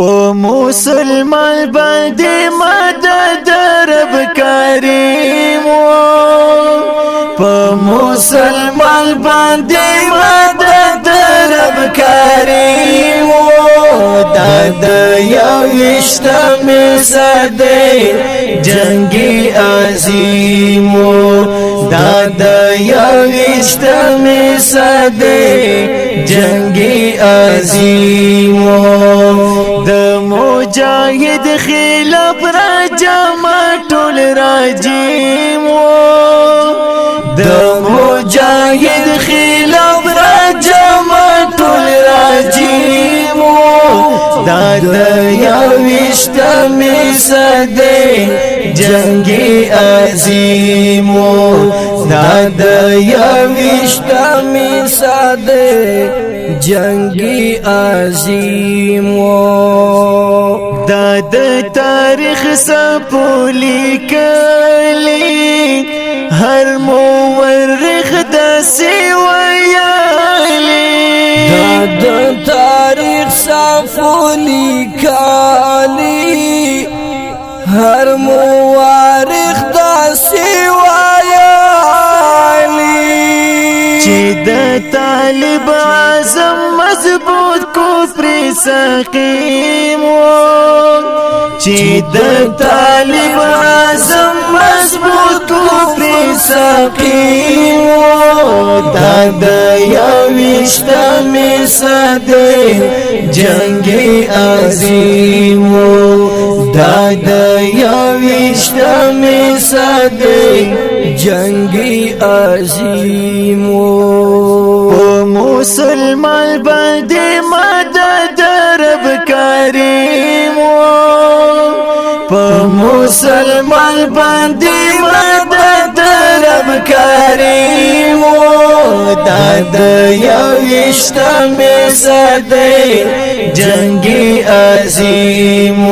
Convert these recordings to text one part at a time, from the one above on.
په مسلمان باندې مدد رب کریم په مسلمان باندې مدد رب کریم داد یوشتم صدی جنگی عظیم داد یوشتم صدی جنگی عظیم د مجاهد خلاف راجم ټول راجیم د مجاهد خلاف راجم ټول راجیم داد یوشتم صدی جنگی عظیم داد یوشتم صدی جنگی عظیم داد تاریخ سپولی کلی هر مورخ دسی ویالی داد تاریخ سپولی کلی هر مورخ دسی ویالی چی د طالب اعظم مضبوط کفر سقیم چی د طالب اعظم مضبوط کفر سقیم داد یوشتم صدی جنگی عظیم داد یوشتم صدی جنگی عظیم مسلمان باندې مدد رب کریم په مسلمان باندې مدد رب کریم داد یوشتم صدی جنگی عظیم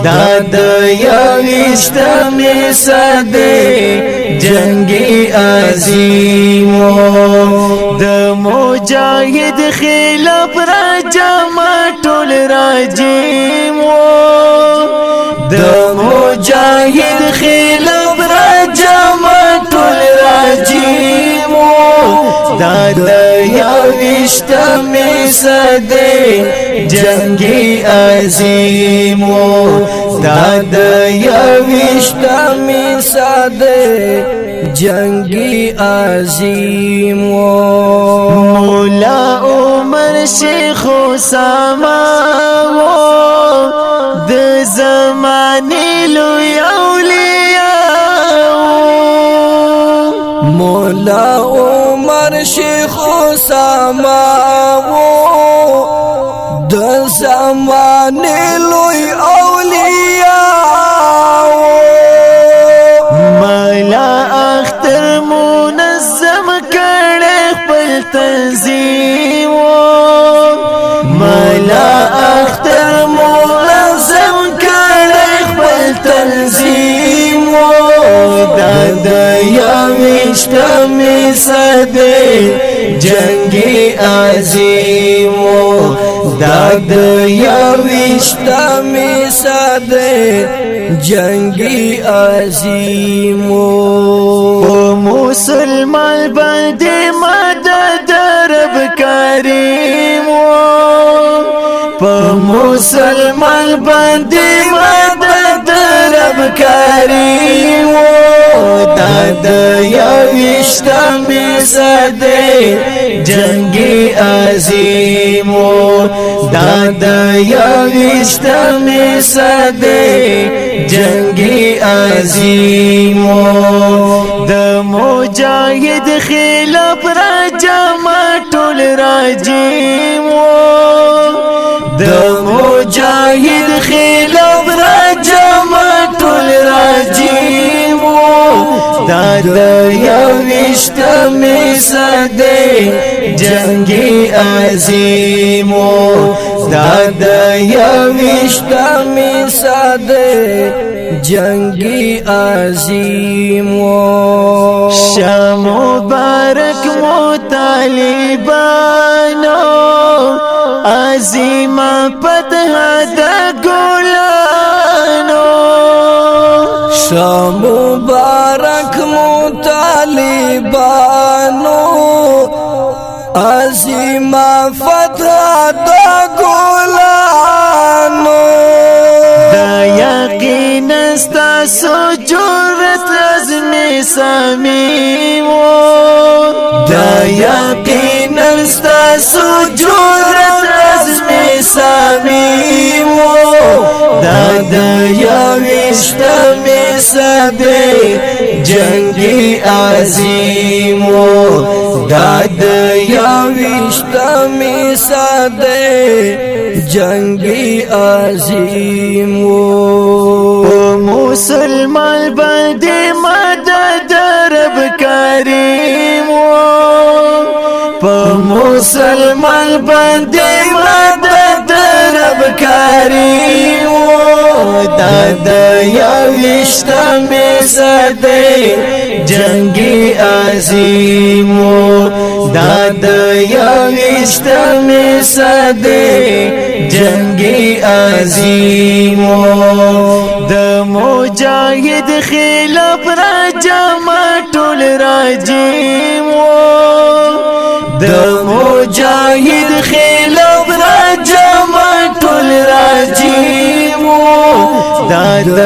داد یوشتم صدی جنگی عظیم د مجاهد خلاف راجم ټول راجیم د مجاهد خلاف راجم ټول راجیم داد یوشتم صدی جنگی عظیم داد یوشتم صدی جنگی عظیم مولا عمر شیخ اسامہ د زمانه لوی اولیاء مولا عمر شیخ اسامہ د زمانه لوی اولیاء مولا اختر منظم کړه خپل تنظیم مولا اختر منظم کړه خپل تنظیم داد یوشتم صدی جنگی عظیم داد یوشتم صدی جنگی عظیم مسلمان باندې مدد رب کریم په مسلمان باندې مدد رب کریم داد یوشتم صدی جنگی عظیم داد یوشتم صدی جنگی عظیم د مجاهد خلاف راجم ټول راجیم د مجاهد خلاف راجم ټول راجیم داد یوشتم صدی جنگی عظیم داد یوشتم صدی جنگی عظیم شاه مبارک مو طالبانو عظیم فتح د ګلانو شاه مبارک مو طالبانو عظیم فتح د ګلانو دا یقین ستاسو جرأت عزم صمیم دا یقین ستاسو جرأت عزم صمیم دا د یوشتمې صدۍ جنگی عظیم دا د یوشتمې صدۍ جنگی عظیم مسلمان باندې مدد رب کریم په مسلمان باندې مدد رب کریم دا د یوشتمې صدۍ جنگی عظیم دا د یوشتمې صدۍ جنگی عظیم د مجاهد خلاف راجما ټول راجیم د مجاهد خلاف راجما ټول راجیم دا د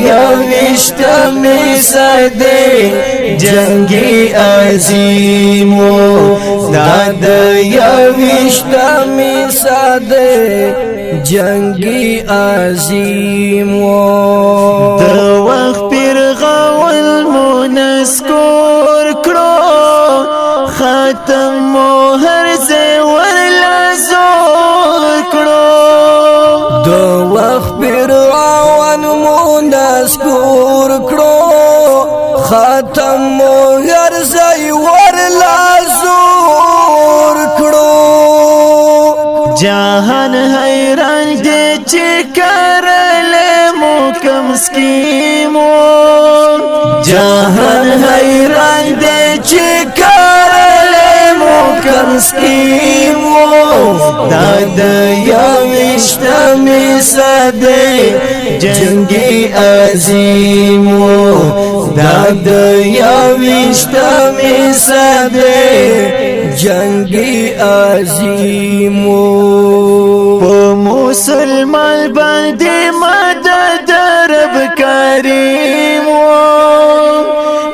یوشتمې صدۍ جنگی عظیم دا د یوشتمې صدۍ جنگی عظیم د وخت پیرغول منسکور کړو ختم مو هر ځای ورلا زور کړو د وخت پیرغول منسکور کړو ختم مو هر ځای ورلا زور کړو جهان حیران دی چې کرلې مو کم سکیمو جهان حیران دی چې کرلې مو کم سکیمو دا د یوشتمې صدۍ جنگی عظیم دا د یوشتمې صدۍ جنگی عظیم په مسلمان باندې مدد رب کریم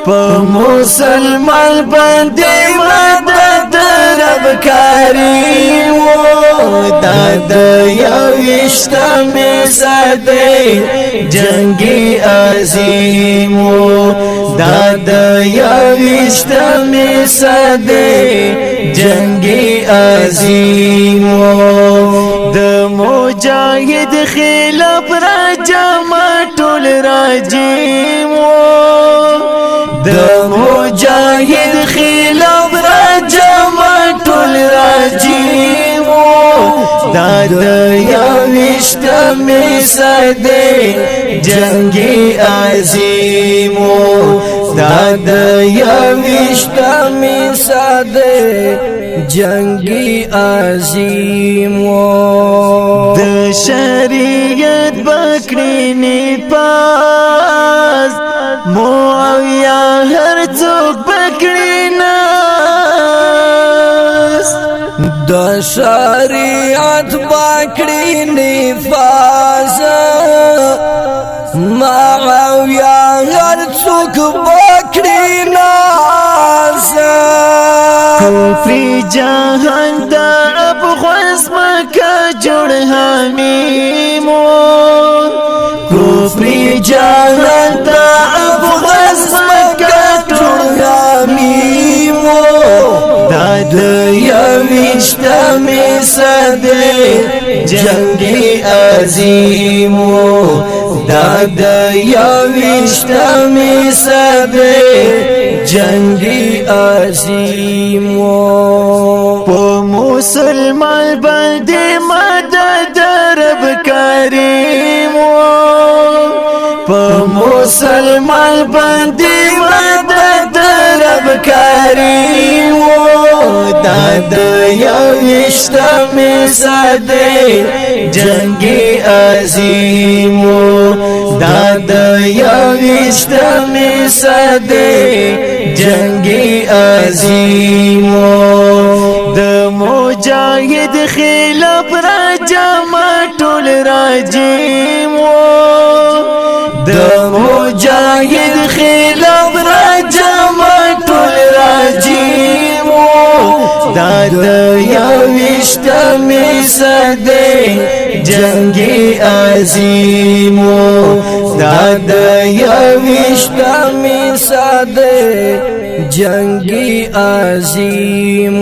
په مسلمان باندې مدد رب کریم دا د یوشتمې صدۍ جنگی عظیم دا د یوشتمې صدۍ جنگی عظیم د مجاهد خلاف راجما ټول راجیم د مجاهد خلاف راجما ټول راجیم دا د یوشتمې صدۍ جنگی عظیم دا د یوشتمې صدۍ جنگی عظیم د شریعت بکړینی پاس معاویه هر څوک بکړیناس د شریعت بکړینی پاس معاویه هر څوک بکړیناس کفر جهان دا افغان مکه جوړ حمیم کفر جهان دا افغان مکه جوړ حمیم دا د یوشتمې صدۍ جنگی عظیم دا د یوشتمې صدۍ جنگی عظیم په مسلمان باندې مدد رب کریم په مسلمان باندې مدد رب کریم داد یوشتمی صدی جنگی عظیم داد یوشتمی صدی جنگی عظیم د مجاهد خلاف راجما ټول راجیم د مجاهد خلاف راجما ټول راجیم داد یوشتمی صدی جنگی عظیم داد یوشتمی صدی جنگی عظیم